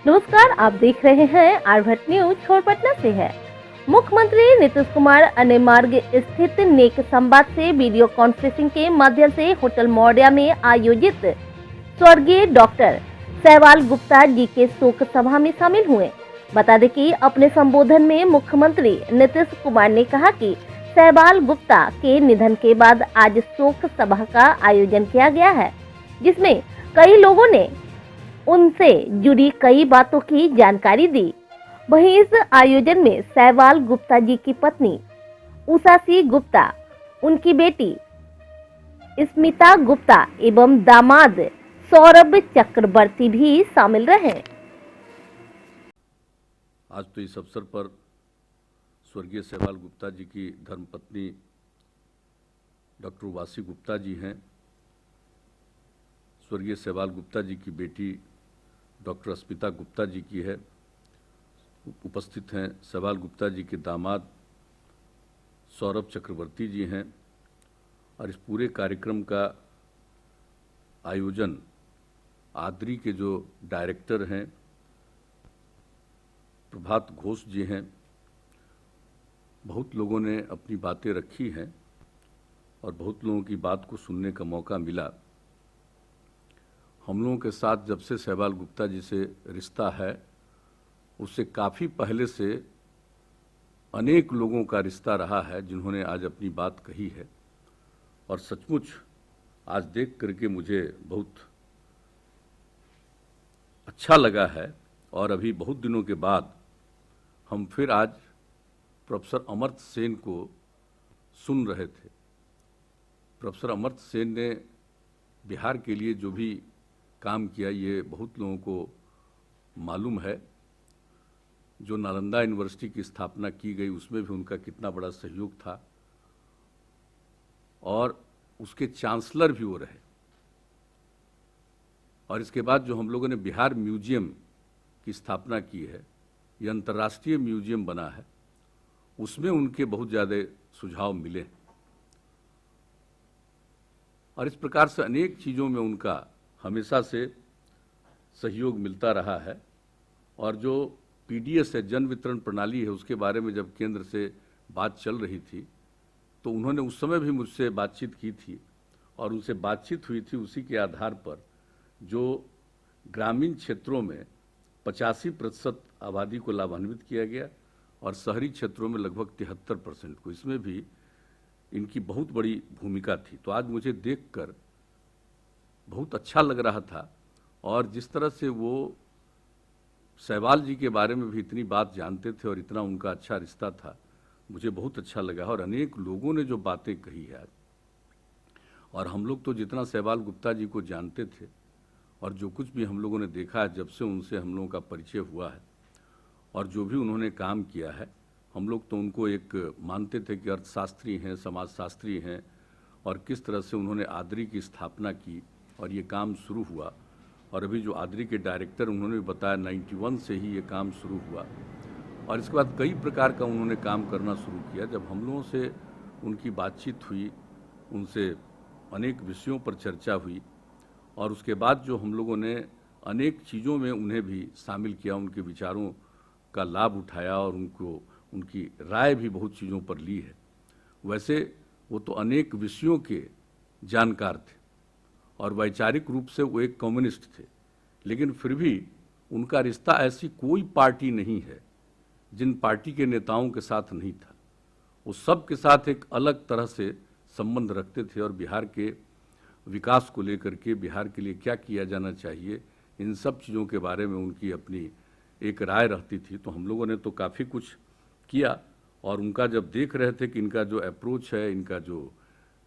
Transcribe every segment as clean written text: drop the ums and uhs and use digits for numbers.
नमस्कार, आप देख रहे हैं आरभट न्यूज छोर पटना से है। मुख्यमंत्री नीतीश कुमार अन्य मार्ग स्थित नेक संवाद से वीडियो कॉन्फ्रेंसिंग के माध्यम से होटल मौर्या में आयोजित स्वर्गीय डॉक्टर सहवाल गुप्ता जी के शोक सभा में शामिल हुए। बता दें कि अपने संबोधन में मुख्यमंत्री नीतीश कुमार ने कहा कि सहवाल गुप्ता के निधन के बाद आज शोक सभा का आयोजन किया गया है, जिसमें कई लोगों ने उनसे जुड़ी कई बातों की जानकारी दी। वहीं इस आयोजन में सहवाल गुप्ता जी की पत्नी उषा सी गुप्ता, उनकी बेटी स्मिता गुप्ता एवं दामाद सौरभ चक्रवर्ती भी शामिल रहे। आज तो इस अवसर पर स्वर्गीय सहवाल गुप्ता जी की धर्मपत्नी डॉक्टर वासी गुप्ता जी हैं। स्वर्गीय सहवाल गुप्ता जी की बेटी डॉक्टर स्मिता गुप्ता जी की है। उपस्थित हैं सहवाल गुप्ता जी के दामाद सौरभ चक्रवर्ती जी हैं। और इस पूरे कार्यक्रम का आयोजन आद्री के जो डायरेक्टर हैं प्रभात घोष जी हैं। बहुत लोगों ने अपनी बातें रखी हैं और बहुत लोगों की बात को सुनने का मौका मिला। हम लोगों के साथ जब से सहवाल गुप्ता जी से रिश्ता है, उससे काफ़ी पहले से अनेक लोगों का रिश्ता रहा है जिन्होंने आज अपनी बात कही है। और सचमुच आज देख करके मुझे बहुत अच्छा लगा है। और अभी बहुत दिनों के बाद हम फिर आज प्रोफेसर अमर्त्य सेन को सुन रहे थे। प्रोफेसर अमर्त्य सेन ने बिहार के लिए जो भी काम किया ये बहुत लोगों को मालूम है। जो नालंदा यूनिवर्सिटी की स्थापना की गई उसमें भी उनका कितना बड़ा सहयोग था और उसके चांसलर भी वो रहे। और इसके बाद जो हम लोगों ने बिहार म्यूजियम की स्थापना की है, ये अंतर्राष्ट्रीय म्यूजियम बना है, उसमें उनके बहुत ज़्यादा सुझाव मिले। और इस प्रकार से अनेक चीज़ों में उनका हमेशा से सहयोग मिलता रहा है। और जो पीडीएस है, जन वितरण प्रणाली है, उसके बारे में जब केंद्र से बात चल रही थी तो उन्होंने उस समय भी मुझसे बातचीत की थी और उनसे बातचीत हुई थी। उसी के आधार पर जो ग्रामीण क्षेत्रों में 85% आबादी को लाभान्वित किया गया और शहरी क्षेत्रों में लगभग 73% को, इसमें भी इनकी बहुत बड़ी भूमिका थी। तो आज मुझे देखकर बहुत अच्छा लग रहा था। और जिस तरह से वो सहवाल जी के बारे में भी इतनी बात जानते थे और इतना उनका अच्छा रिश्ता था, मुझे बहुत अच्छा लगा। और अनेक लोगों ने जो बातें कही है आज, और हम लोग तो जितना सहवाल गुप्ता जी को जानते थे और जो कुछ भी हम लोगों ने देखा है जब से उनसे हम लोगों का परिचय हुआ है और जो भी उन्होंने काम किया है, हम लोग तो उनको एक मानते थे कि अर्थशास्त्री हैं, समाजशास्त्री हैं। और किस तरह से उन्होंने आद्री की स्थापना की और ये काम शुरू हुआ। और अभी जो आद्री के डायरेक्टर उन्होंने भी बताया 91 से ही ये काम शुरू हुआ। और इसके बाद कई प्रकार का उन्होंने काम करना शुरू किया। जब हम लोगों से उनकी बातचीत हुई, उनसे अनेक विषयों पर चर्चा हुई और उसके बाद जो हम लोगों ने अनेक चीज़ों में उन्हें भी शामिल किया, उनके विचारों का लाभ उठाया और उनकी राय भी बहुत चीज़ों पर ली है। वैसे वो तो अनेक विषयों के जानकार थे और वैचारिक रूप से वो एक कम्युनिस्ट थे, लेकिन फिर भी उनका रिश्ता ऐसी कोई पार्टी नहीं है जिन पार्टी के नेताओं के साथ नहीं था। वो सब के साथ एक अलग तरह से संबंध रखते थे और बिहार के विकास को लेकर के, बिहार के लिए क्या किया जाना चाहिए, इन सब चीज़ों के बारे में उनकी अपनी एक राय रहती थी। तो हम लोगों ने तो काफ़ी कुछ किया और उनका जब देख रहे थे कि इनका जो अप्रोच है,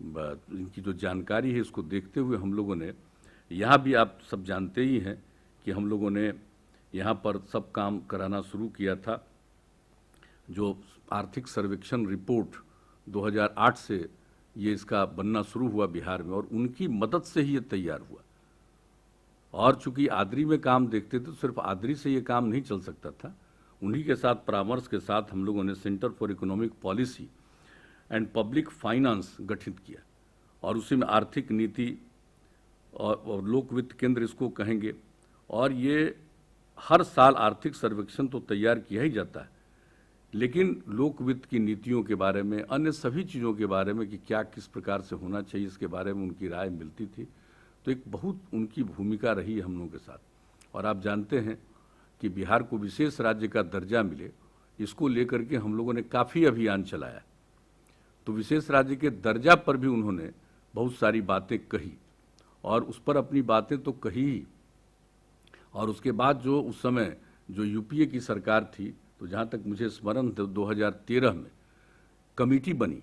इनकी जो जानकारी है, इसको देखते हुए हम लोगों ने यहाँ भी, आप सब जानते ही हैं कि हम लोगों ने यहाँ पर सब काम कराना शुरू किया था। जो आर्थिक सर्वेक्षण रिपोर्ट 2008 से ये इसका बनना शुरू हुआ बिहार में और उनकी मदद से ही ये तैयार हुआ। और चूंकि आद्री में काम देखते थे तो सिर्फ आद्री से ये काम नहीं चल सकता था। उन्हीं के साथ परामर्श के साथ हम लोगों ने centre for economic policy and public finance गठित किया और उसी में आर्थिक नीति और लोक वित्त केंद्र इसको कहेंगे। और ये हर साल आर्थिक सर्वेक्षण तो तैयार किया ही जाता है, लेकिन लोक वित्त की नीतियों के बारे में, अन्य सभी चीज़ों के बारे में कि क्या किस प्रकार से होना चाहिए, इसके बारे में उनकी राय मिलती थी। तो एक बहुत उनकी भूमिका रही हम लोगों के साथ। और आप जानते हैं कि बिहार को विशेष राज्य का दर्जा मिले, इसको लेकर के हम लोगों ने काफ़ी अभियान चलाया। तो विशेष राज्य के दर्जा पर भी उन्होंने बहुत सारी बातें कही और उस पर अपनी बातें तो कही ही। और उसके बाद जो उस समय जो यूपीए की सरकार थी, तो जहाँ तक मुझे स्मरण था 2013 में कमेटी बनी,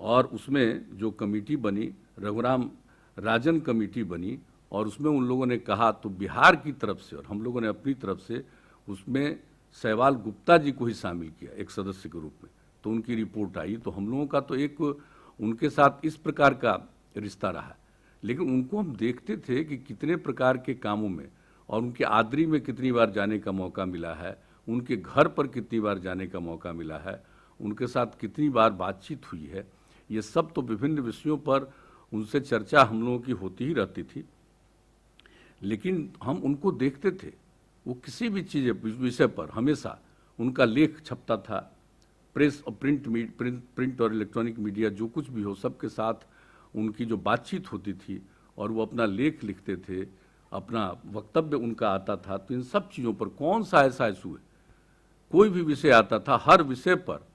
और उसमें जो कमेटी बनी रघुराम राजन कमेटी बनी, और उसमें उन लोगों ने कहा, तो बिहार की तरफ से और हम लोगों ने अपनी तरफ से उसमें सहवाल गुप्ता जी को ही शामिल किया एक सदस्य के रूप में। तो उनकी रिपोर्ट आई, तो हम लोगों का तो एक उनके साथ इस प्रकार का रिश्ता रहा। लेकिन उनको हम देखते थे कि कितने प्रकार के कामों में, और उनके आदरी में कितनी बार जाने का मौका मिला है, उनके घर पर कितनी बार जाने का मौका मिला है, उनके साथ कितनी बार बातचीत हुई है, ये सब तो विभिन्न विषयों पर उनसे चर्चा हम लोगों की होती ही रहती थी। लेकिन हम उनको देखते थे, वो किसी भी चीज़ विषय पर हमेशा उनका लेख छपता था। प्रेस और प्रिंट और इलेक्ट्रॉनिक मीडिया जो कुछ भी हो, सबके साथ उनकी जो बातचीत होती थी और वो अपना लेख लिखते थे, अपना वक्तव्य उनका आता था। तो इन सब चीज़ों पर कौन सा ऐसा इशू है, कोई भी विषय आता था, हर विषय पर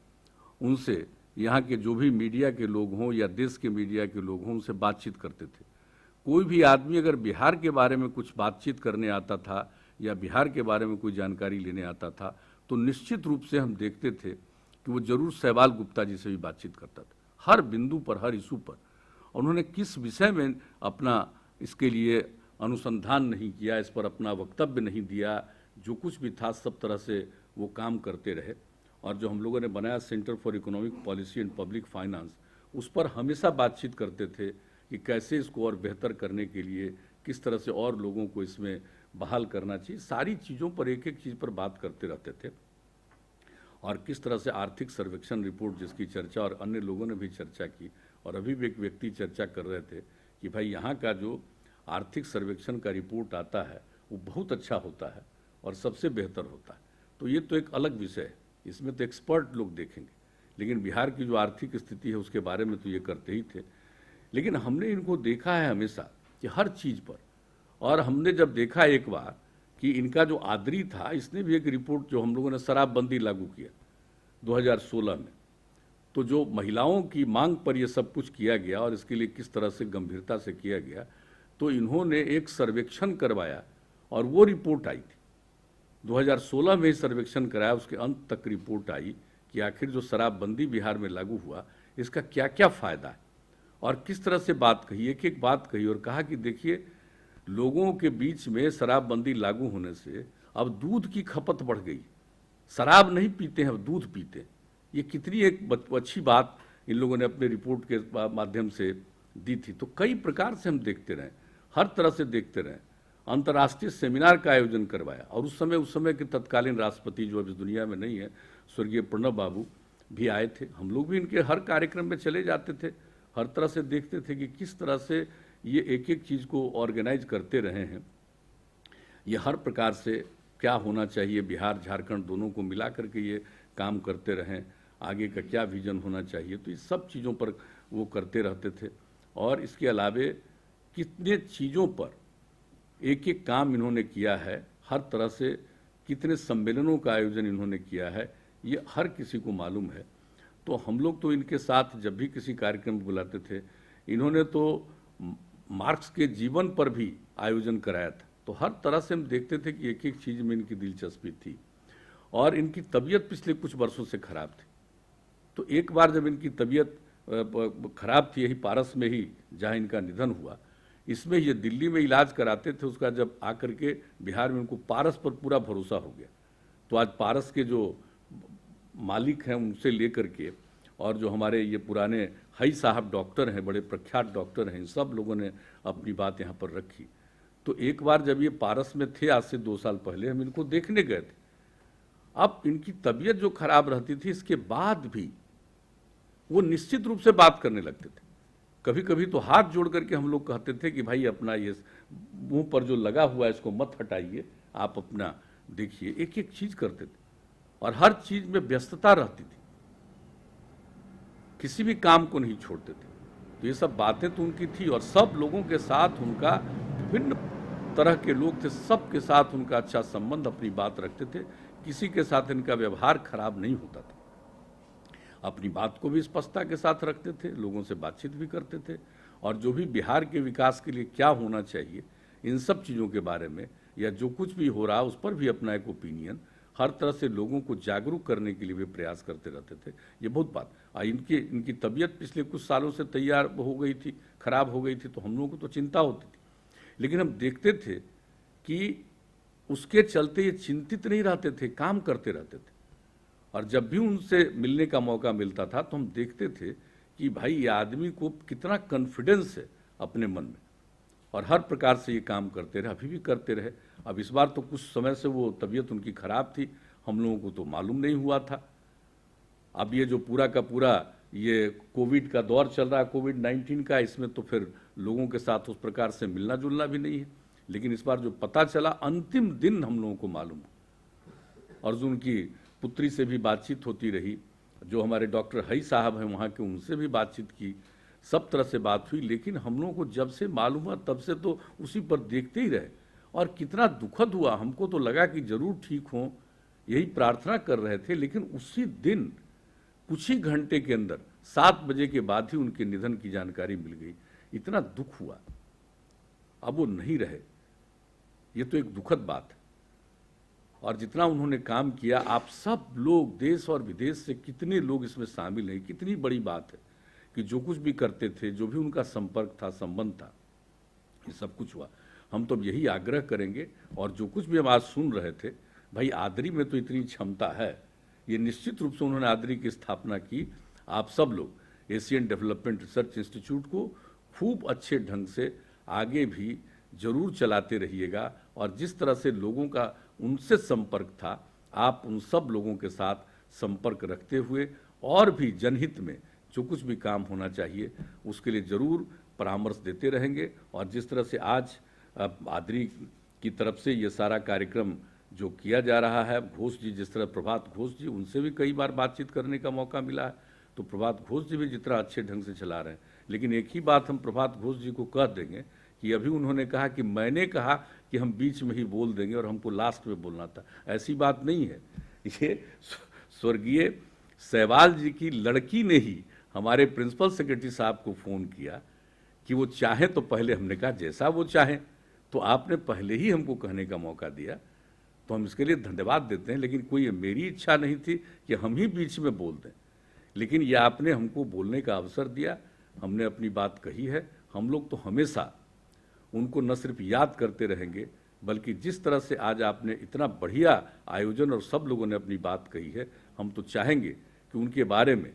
उनसे यहाँ के जो भी मीडिया के लोग हों या देश के मीडिया के लोग हों, उनसे बातचीत करते थे। कोई भी आदमी अगर बिहार के बारे में कुछ बातचीत करने आता था या बिहार के बारे में कोई जानकारी लेने आता था, तो निश्चित रूप से हम देखते थे कि वो जरूर सहवाल गुप्ता जी से भी बातचीत करता था, हर बिंदु पर, हर इशू पर। उन्होंने किस विषय में अपना इसके लिए अनुसंधान नहीं किया, इस पर अपना वक्तव्य नहीं दिया, जो कुछ भी था सब तरह से वो काम करते रहे। और जो हम लोगों ने बनाया centre for economic policy and public finance, उस पर हमेशा बातचीत करते थे कि कैसे इसको और बेहतर करने के लिए किस तरह से और लोगों को इसमें बहाल करना चाहिए। सारी चीज़ों पर, एक एक चीज़ पर बात करते रहते थे। और किस तरह से आर्थिक सर्वेक्षण रिपोर्ट, जिसकी चर्चा और अन्य लोगों ने भी चर्चा की, और अभी भी एक व्यक्ति चर्चा कर रहे थे कि भाई यहाँ का जो आर्थिक सर्वेक्षण का रिपोर्ट आता है वो बहुत अच्छा होता है और सबसे बेहतर होता है। तो ये तो एक अलग विषय है, इसमें तो एक्सपर्ट लोग देखेंगे। लेकिन बिहार की जो आर्थिक स्थिति है उसके बारे में तो ये करते ही थे। लेकिन हमने इनको देखा है हमेशा कि हर चीज़ पर, और हमने जब देखा एक बार कि इनका जो आदरी था, इसने भी एक रिपोर्ट, जो हम लोगों ने शराबबंदी लागू किया 2016 में, तो जो महिलाओं की मांग पर ये सब कुछ किया गया और इसके लिए किस तरह से गंभीरता से किया गया, तो इन्होंने एक सर्वेक्षण करवाया और वो रिपोर्ट आई थी 2016 में ही सर्वेक्षण कराया। उसके अंत तक रिपोर्ट आई कि आखिर जो शराबबंदी बिहार में लागू हुआ, इसका क्या क्या फ़ायदा है, और किस तरह से बात कही, एक एक बात कही, और कहा कि देखिए लोगों के बीच में शराबबंदी लागू होने से अब दूध की खपत बढ़ गई, शराब नहीं पीते हैं, अब दूध पीते हैं। ये कितनी एक अच्छी बात इन लोगों ने अपने रिपोर्ट के माध्यम से दी थी। तो कई प्रकार से हम देखते रहें, हर तरह से देखते रहें। अंतर्राष्ट्रीय सेमिनार का आयोजन करवाया, और उस समय के तत्कालीन राष्ट्रपति, जो अब इस दुनिया में नहीं है, स्वर्गीय प्रणब बाबू भी आए थे। हम लोग भी इनके हर कार्यक्रम में चले जाते थे, हर तरह से देखते थे कि किस तरह से ये एक एक चीज़ को ऑर्गेनाइज करते रहे हैं। ये हर प्रकार से क्या होना चाहिए, बिहार झारखंड दोनों को मिला करके ये काम करते रहें, आगे का क्या विजन होना चाहिए, तो इस सब चीज़ों पर वो करते रहते थे। और इसके अलावे कितने चीज़ों पर एक एक काम इन्होंने किया है, हर तरह से कितने सम्मेलनों का आयोजन इन्होंने किया है, ये हर किसी को मालूम है। तो हम लोग तो इनके साथ जब भी किसी कार्यक्रम बुलाते थे, इन्होंने तो मार्क्स के जीवन पर भी आयोजन कराया था। तो हर तरह से हम देखते थे कि एक एक चीज़ में इनकी दिलचस्पी थी। और इनकी तबीयत पिछले कुछ वर्षों से खराब थी, तो एक बार जब इनकी तबीयत खराब थी, यही पारस में ही जहाँ इनका निधन हुआ, इसमें ये दिल्ली में इलाज कराते थे, उसका जब आकर के बिहार में उनको पारस पर पूरा भरोसा हो गया। तो आज पारस के जो मालिक हैं उनसे लेकर के, और जो हमारे ये पुराने हई साहब डॉक्टर हैं, बड़े प्रख्यात डॉक्टर हैं, इन सब लोगों ने अपनी बात यहाँ पर रखी। तो एक बार जब ये पारस में थे, आज से 2 साल पहले, हम इनको देखने गए थे। अब इनकी तबीयत जो खराब रहती थी, इसके बाद भी वो निश्चित रूप से बात करने लगते थे। कभी कभी तो हाथ जोड़ करके हम लोग कहते थे कि भाई अपना ये मुंह पर जो लगा हुआ है इसको मत हटाइए, आप अपना देखिए एक एक चीज करते थे और हर चीज में व्यस्तता रहती थी, किसी भी काम को नहीं छोड़ते थे। तो ये सब बातें तो उनकी थी और सब लोगों के साथ उनका, विभिन्न तरह के लोग थे, सबके साथ उनका अच्छा संबंध, अपनी बात रखते थे, किसी के साथ इनका व्यवहार खराब नहीं होता था। अपनी बात को भी स्पष्टता के साथ रखते थे, लोगों से बातचीत भी करते थे और जो भी बिहार के विकास के लिए क्या होना चाहिए इन सब चीज़ों के बारे में या जो कुछ भी हो रहा उस पर भी अपना एक ओपिनियन, हर तरह से लोगों को जागरूक करने के लिए भी प्रयास करते रहते थे। ये बहुत बात, इनकी तबीयत पिछले कुछ सालों से तैयार हो गई थी, खराब हो गई थी, तो हम लोगों को तो चिंता होती थी, लेकिन हम देखते थे कि उसके चलते ये चिंतित नहीं रहते थे, काम करते रहते थे। और जब भी उनसे मिलने का मौका मिलता था तो हम देखते थे कि भाई ये आदमी को कितना कॉन्फिडेंस है अपने मन में और हर प्रकार से ये काम करते रहे, अभी भी करते रहे। अब इस बार तो कुछ समय से वो तबीयत उनकी खराब थी, हम लोगों को तो मालूम नहीं हुआ था। अब ये जो पूरा का पूरा ये कोविड का दौर चल रहा है, कोविड-19 का, इसमें तो फिर लोगों के साथ उस प्रकार से मिलना जुलना भी नहीं है, लेकिन इस बार जो पता चला अंतिम दिन हम लोगों को मालूम। और जो उनकी पुत्री से भी बातचीत होती रही, जो हमारे डॉक्टर हई साहब हैं वहाँ के, उनसे भी बातचीत की, सब तरह से बात हुई, लेकिन हम लोगों को जब से मालूम हुआ तब से तो उसी पर देखते ही रहे और कितना दुखद हुआ। हमको तो लगा कि जरूर ठीक हों, यही प्रार्थना कर रहे थे, लेकिन उसी दिन कुछ ही घंटे के अंदर 7 बजे के बाद ही उनके निधन की जानकारी मिल गई। इतना दुख हुआ, अब वो नहीं रहे, ये तो एक दुखद बात है। और जितना उन्होंने काम किया, आप सब लोग देश और विदेश से कितने लोग इसमें शामिल हैं, कितनी बड़ी बात है कि जो कुछ भी करते थे, जो भी उनका संपर्क था, संबंध था, ये सब कुछ हुआ। हम तो यही आग्रह करेंगे और जो कुछ भी हम आज सुन रहे थे, भाई आदरी में तो इतनी क्षमता है, ये निश्चित रूप से उन्होंने आदरी की स्थापना की। आप सब लोग एशियन डेवलपमेंट रिसर्च इंस्टीट्यूट को खूब अच्छे ढंग से आगे भी जरूर चलाते रहिएगा और जिस तरह से लोगों का उनसे संपर्क था, आप उन सब लोगों के साथ संपर्क रखते हुए और भी जनहित में जो कुछ भी काम होना चाहिए उसके लिए जरूर परामर्श देते रहेंगे। और जिस तरह से आज आदरी की तरफ से ये सारा कार्यक्रम जो किया जा रहा है, घोष जी, जिस तरह प्रभात घोष जी, उनसे भी कई बार बातचीत करने का मौका मिला है, तो प्रभात घोष जी भी जितना अच्छे ढंग से चला रहे हैं। लेकिन एक ही बात हम प्रभात घोष जी को कह देंगे कि अभी उन्होंने कहा कि मैंने कहा कि हम बीच में ही बोल देंगे और हमको लास्ट में बोलना था, ऐसी बात नहीं है। ये स्वर्गीय सहवाल जी की लड़की ने ही हमारे प्रिंसिपल सेक्रेटरी साहब को फ़ोन किया कि वो चाहे, तो पहले हमने कहा जैसा वो चाहे, तो आपने पहले ही हमको कहने का मौका दिया, तो हम इसके लिए धन्यवाद देते हैं। लेकिन कोई मेरी इच्छा नहीं थी कि हम ही बीच में बोल दें, लेकिन ये आपने हमको बोलने का अवसर दिया, हमने अपनी बात कही है। हम लोग तो हमेशा उनको न सिर्फ याद करते रहेंगे, बल्कि जिस तरह से आज आपने इतना बढ़िया आयोजन और सब लोगों ने अपनी बात कही है, हम तो चाहेंगे कि उनके बारे में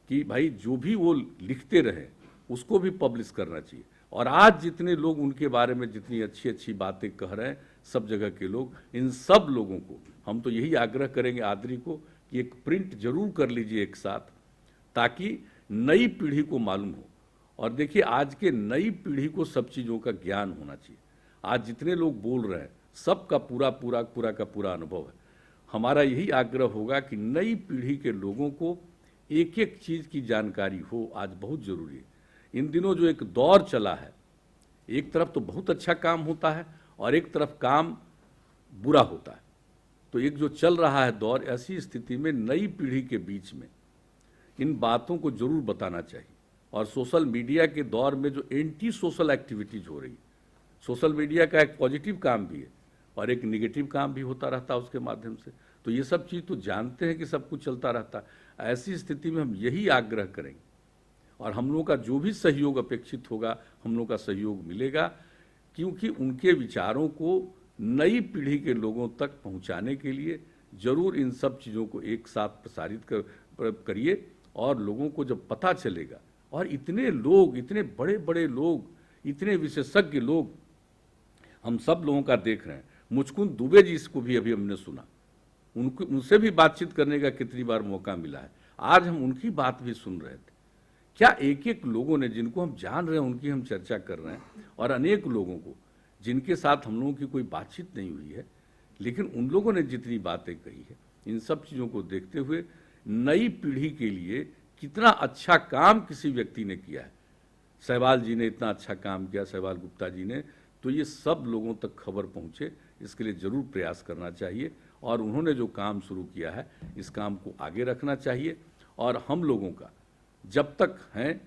कि भाई जो भी वो लिखते रहे उसको भी पब्लिश करना चाहिए। और आज जितने लोग उनके बारे में जितनी अच्छी अच्छी बातें कह रहे हैं, सब जगह के लोग, इन सब लोगों को हम तो यही आग्रह करेंगे आदरी को कि एक प्रिंट जरूर कर लीजिए एक साथ, ताकि नई पीढ़ी को मालूम हो। और देखिए आज के नई पीढ़ी को सब चीज़ों का ज्ञान होना चाहिए। आज जितने लोग बोल रहे हैं सबका पूरा का पूरा अनुभव है। हमारा यही आग्रह होगा कि नई पीढ़ी के लोगों को एक एक चीज़ की जानकारी हो, आज बहुत ज़रूरी है। इन दिनों जो एक दौर चला है, एक तरफ तो बहुत अच्छा काम होता है और एक तरफ काम बुरा होता है, तो एक जो चल रहा है दौर, ऐसी स्थिति में नई पीढ़ी के बीच में इन बातों को जरूर बताना चाहिए। और सोशल मीडिया के दौर में जो एंटी सोशल एक्टिविटीज हो रही है, सोशल मीडिया का एक पॉजिटिव काम भी है और एक निगेटिव काम भी होता रहता है उसके माध्यम से, तो ये सब चीज़ तो जानते हैं कि सब कुछ चलता रहता है। ऐसी स्थिति में हम यही आग्रह करेंगे और हम लोगों का जो भी सहयोग अपेक्षित होगा, हम लोगों का सहयोग मिलेगा, क्योंकि उनके विचारों को नई पीढ़ी के लोगों तक पहुंचाने के लिए जरूर इन सब चीज़ों को एक साथ प्रसारित करिए। और लोगों को जब पता चलेगा, और इतने लोग, इतने बड़े बड़े लोग, इतने विशेषज्ञ लोग हम सब लोगों का देख रहे हैं। मुचकुंद दुबे जी को भी अभी हमने सुना, उनसे भी बातचीत करने का कितनी बार मौका मिला है, आज हम उनकी बात भी सुन रहे थे। क्या एक एक लोगों ने, जिनको हम जान रहे हैं उनकी हम चर्चा कर रहे हैं, और अनेक लोगों को जिनके साथ हम लोगों की कोई बातचीत नहीं हुई है, लेकिन उन लोगों ने जितनी बातें कही है, इन सब चीज़ों को देखते हुए नई पीढ़ी के लिए कितना अच्छा काम किसी व्यक्ति ने किया है। सहवाल जी ने इतना अच्छा काम किया, सहवाल गुप्ता जी ने, तो ये सब लोगों तक खबर पहुँचे, इसके लिए ज़रूर प्रयास करना चाहिए। और उन्होंने जो काम शुरू किया है, इस काम को आगे रखना चाहिए। और हम लोगों का जब तक हैं,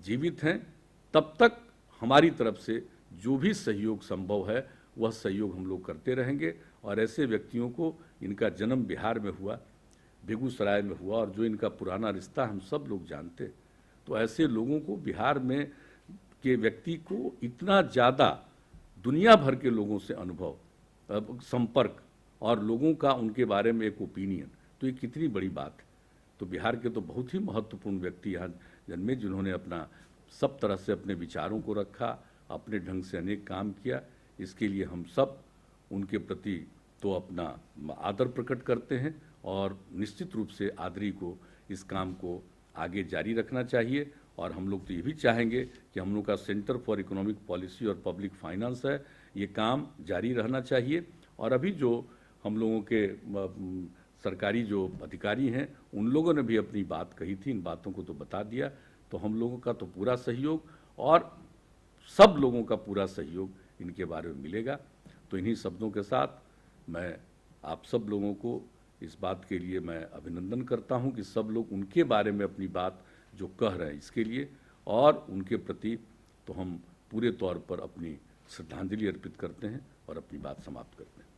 जीवित हैं, तब तक हमारी तरफ से जो भी सहयोग संभव है वह सहयोग हम लोग करते रहेंगे। और ऐसे व्यक्तियों को, इनका जन्म बिहार में हुआ, बेगूसराय में हुआ, और जो इनका पुराना रिश्ता हम सब लोग जानते, तो ऐसे लोगों को, बिहार में के व्यक्ति को इतना ज़्यादा दुनिया भर के लोगों से अनुभव, संपर्क, और लोगों का उनके बारे में एक ओपिनियन, तो ये कितनी बड़ी बात है। तो बिहार के तो बहुत ही महत्वपूर्ण व्यक्ति यहाँ जन्मे, जिन्होंने अपना सब तरह से अपने विचारों को रखा, अपने ढंग से अनेक काम किया। इसके लिए हम सब उनके प्रति तो अपना आदर प्रकट करते हैं, और निश्चित रूप से आदरी को, इस काम को आगे जारी रखना चाहिए। और हम लोग तो ये भी चाहेंगे कि हम लोग का सेंटर फॉर इकोनॉमिक पॉलिसी और पब्लिक फाइनेंस है, ये काम जारी रहना चाहिए। और अभी जो हम लोगों के सरकारी जो अधिकारी हैं, उन लोगों ने भी अपनी बात कही थी, इन बातों को तो बता दिया। तो हम लोगों का तो पूरा सहयोग, और सब लोगों का पूरा सहयोग इनके बारे में मिलेगा। तो इन्हीं शब्दों के साथ मैं आप सब लोगों को इस बात के लिए मैं अभिनंदन करता हूं कि सब लोग उनके बारे में अपनी बात जो कह रहे हैं, इसके लिए और उनके प्रति तो हम पूरे तौर पर अपनी श्रद्धांजलि अर्पित करते हैं और अपनी बात समाप्त करते हैं।